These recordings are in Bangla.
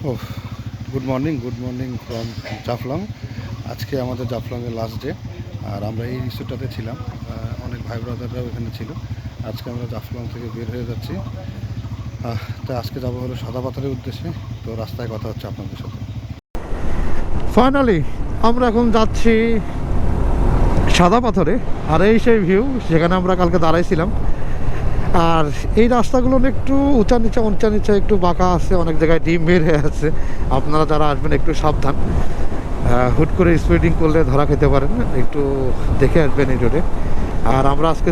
O good morning from Jaflong. আজকে আমাদের জাফলংয়ের লাস্ট ডে, আর আমরা এই রিসোর্টটাতে ছিলাম। অনেক ভাই ব্রাদাররাও এখানে ছিল। আজকে আমরা জাফলং থেকে বের হয়ে যাচ্ছি। তো আজকে যাবো হলো সাদা পাথরের উদ্দেশ্যে। তো রাস্তায় কথা হচ্ছে আপনাদের সাথে। ফাইনালি আমরা এখন যাচ্ছি সাদা পাথরে, আর এই সেই ভিউ যেখানে আমরা কালকে দাঁড়াইছিলাম। আর এই রাস্তাগুলো একটু উঁচা নিচা একটু বাঁকা আছে, অনেক জায়গায় ডিম বের হয়ে আছে। আপনারা যারা আসবেন একটু সাবধান, হুট করে স্পিডিং করলে ধরা খেতে পারেন, একটু দেখে আসবেন এই রোডে। আর আমরা আজকে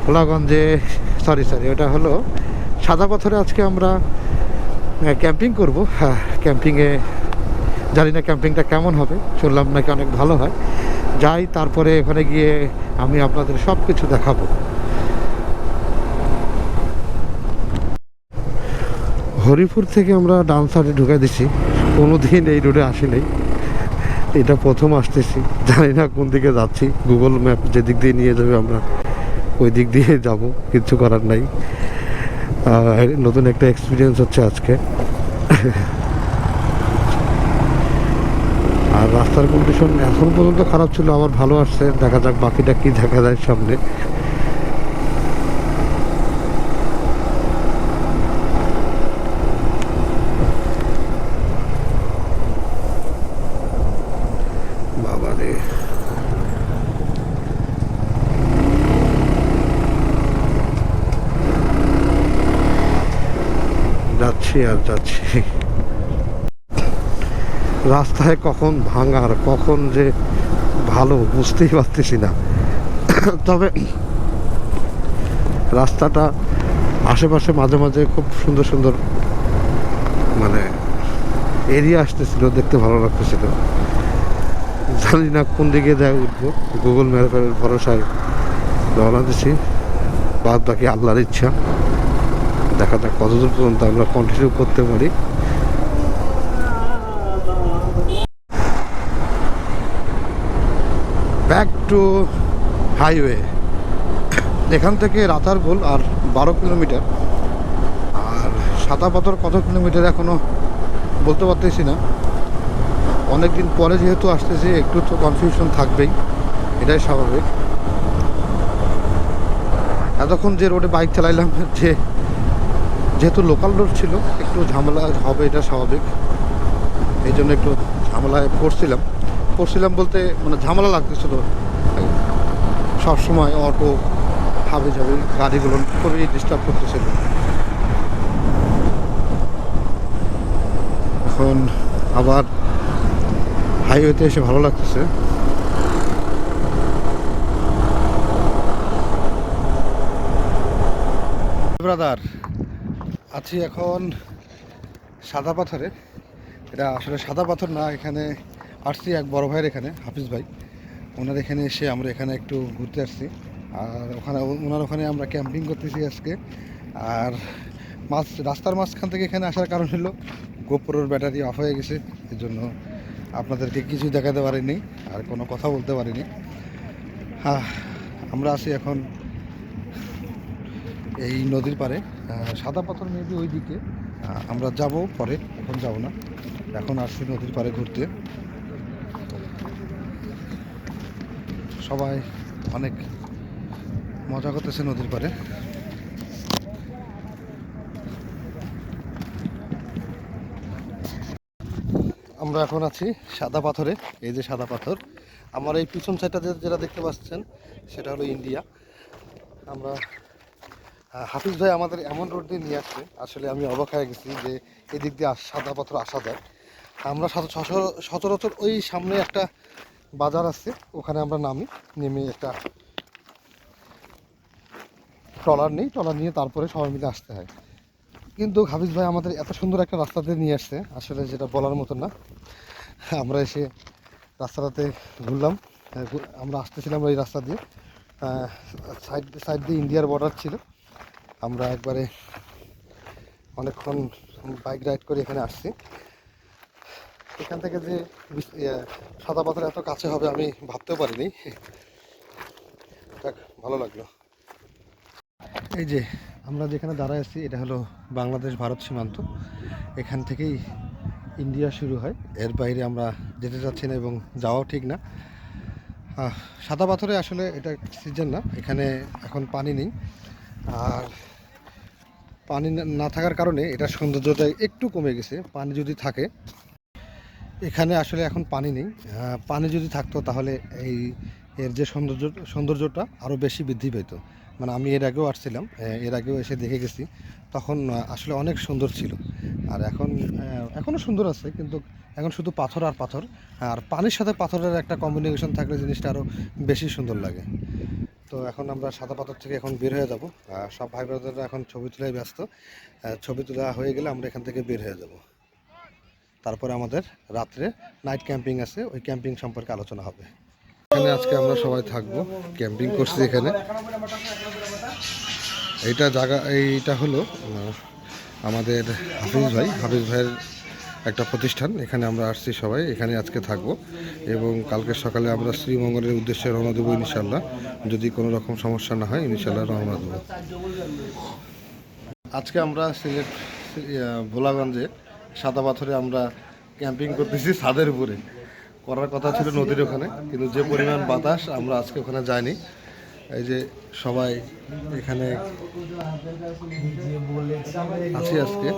ভোলাগঞ্জে সরি ওটা হলো সাদা পাথরে আজকে আমরা ক্যাম্পিং করব। হ্যাঁ, ক্যাম্পিংয়ে জানি না ক্যাম্পিংটা কেমন হবে, শুনলাম নাকি অনেক ভালো হয়। যাই, তারপরে ওখানে গিয়ে আমি আপনাদের সব কিছু দেখাবো। হরিপুর থেকে আমরা ডান সাইডে ঢুকে দিছি। কোনো দিন এই রোডে আসি নাই, এটা প্রথম আসতেছি। জানি না কোন দিকে যাচ্ছি, গুগল ম্যাপ যেদিক দিয়ে নিয়ে যাবে আমরা ওই দিক দিয়ে যাব, কিছু করার নাই। নতুন একটা এক্সপিরিয়েন্স হচ্ছে আজকে। আর রাস্তার কন্ডিশন এখন পর্যন্ত খারাপ ছিল, আবার ভালো আসছে। দেখা যাক বাকিটা কি দেখা যায় সামনে। বাবারে, যাচ্ছি আর যাচ্ছি। রাস্তায় কখন ভাঙার কখন যে ভালো বুঝতেই পারতেছি না। তবে রাস্তাটা আশেপাশে মাঝে মাঝে খুব সুন্দর সুন্দর মানে এরিয়া আসতেছিল, দেখতে ভালো লাগতেছিল। জানি না কোন দিকে যায় উঠবো, গুগল ম্যাপের ভরসায় রওনা দিছি। বাদ বাকি আল্লাহর ইচ্ছা, দেখা যাক কতদূর পর্যন্ত আমরা কন্টিনিউ করতে পারি। Back to highway. এখান থেকে রাতারগুল আর 12 কিলোমিটার। আর সাদা পাথর কত কিলোমিটার এখনও বলতে পারতেছি না। অনেক দিন পরে যেহেতু আসতেছি, একটু তো কনফিউশন থাকবেই, এটাই স্বাভাবিক। এতক্ষণ যে রোডে বাইক চালাইলাম, যেহেতু লোকাল রোড ছিল, একটু ঝামেলা হবে, এটা স্বাভাবিক। এই জন্য একটু ঝামেলায় পড়ছিলাম বলতে মানে ঝামেলা লাগতেছিল। সবসময় অটো হাবে যাবে গাড়িগুলো খুবই ডিস্টার্ব করতেছিল। এখন আবার হাইওয়েতে এসে ভালো লাগতেছে। ব্রাদার, আছি এখন সাদা পাথরে। এটা আসলে সাদা পাথর না, এখানে আসছি এক বড় ভাইয়ের এখানে, হাফিজ ভাই। ওনার এখানে এসে আমরা এখানে একটু ঘুরতে আসছি। আর ওনার ওখানে আমরা ক্যাম্পিং করতেছি আজকে। আর রাস্তার মাঝখান থেকে এখানে আসার কারণ হলো গোপ্রোর ব্যাটারি অফ হয়ে গেছে, এই জন্য আপনাদেরকে কিছু দেখাতে পারিনি আর কোনো কথা বলতে পারিনি। হ্যাঁ, আমরা আছি এখন এই নদীর পাড়ে। সাদা পাথর মেবি ওই দিকে আমরা যাব পরে, এখন যাব না। এখন আসছি নদীর পাড়ে ঘুরতে। সবাই অনেক মজা করতেছে নদীর পাড়ে। আমরা এখন আছি সাদা পাথরে। এই যে সাদা পাথর, আমার এই পিছন সাইডটা যেটা দেখতে পাচ্ছেন সেটা হলো ইন্ডিয়া। আমরা হাফিজ ভাই আমাদের এমন রোড দিয়ে নিয়ে আসছে, আসলে আমি অবাক হয়ে গেছি যে এদিক দিয়ে সাদা পাথর আসা যায়। আমরা সচরাচর ওই সামনে একটা বাজার আছে, ওখানে আমরা নেমে একটা ট্রলার নিয়ে তারপরে সবাই মিলে আসতে হয়। কিন্তু হাফিজ ভাই আমাদের এত সুন্দর একটা রাস্তাতে নিয়ে আসছে, আসলে যেটা বলার মতো না। আমরা এসে রাস্তাটাতে ঘুরলাম। আমরা আসতেছিলাম ওই রাস্তা দিয়ে, সাইড দিয়ে ইন্ডিয়ার বর্ডার ছিল। আমরা একবারে অনেকক্ষণ বাইক রাইড করে এখানে আসছি। এখান থেকে যে সাদা পাথর এত কাছে হবে আমি ভাবতেও পারিনি। যাক, ভালো লাগলো। এই যে আমরা যেখানে দাঁড়ায় আছি, এটা হলো বাংলাদেশ ভারত সীমান্ত। এখান থেকেই ইন্ডিয়া শুরু হয়, এর বাইরে আমরা যেতে চাচ্ছি না এবং যাওয়াও ঠিক না। সাদা পাথরে আসলে এটা সিজন না, এখানে এখন পানি নেই। আর পানি না থাকার কারণে এটার সৌন্দর্যটা একটু কমে গেছে। পানি যদি থাকে, এখানে আসলে এখন পানি নেই। পানি যদি থাকতো তাহলে এই এর যে সৌন্দর্যটা আরও বেশি বৃদ্ধি পেত। মানে আমি এর আগেও আসছিলাম, এর আগেও এসে দেখে গেছি, তখন আসলে অনেক সুন্দর ছিল। আর এখন এখনও সুন্দর আছে, কিন্তু এখন শুধু পাথর আর পাথর। আর পানির সাথে পাথরের একটা কম্বিনেশন থাকলে জিনিসটা আরও বেশি সুন্দর লাগে। তো এখন আমরা সাদা পাথর থেকে এখন বের হয়ে যাব। সব ভাই ব্রাদাররা এখন ছবি তোলায় ব্যস্ত। ছবি তোলা হয়ে গেলে আমরা এখান থেকে বের হয়ে যাব। তারপরে আমাদের রাত্রে নাইট ক্যাম্পিং আছে, ওই ক্যাম্পিং সম্পর্কে আলোচনা হবে। এখানে আজকে আমরা সবাই থাকবো, ক্যাম্পিং করছি এখানে। এইটা হলো আমাদের হাফিজ ভাইয়ের একটা প্রতিষ্ঠান। এখানে আমরা আসছি সবাই, এখানে আজকে থাকবো এবং কালকে সকালে আমরা শ্রীমঙ্গলের উদ্দেশ্যে রওনা দেবো ইনশাল্লাহ। যদি কোনো রকম সমস্যা না হয় ইনশাল্লাহ রওনা দেবো। আজকে আমরা সিলেট ভোলাগঞ্জে সাদা পাথরে আমরা ক্যাম্পিং করতেছি ছাদের উপরে। করার কথা ছিল নদীর ওখানে, কিন্তু যে পরিমাণ বাতাস আমরা আজকে ওখানে যাইনি। এই যে সবাই এখানে আছি আজকে।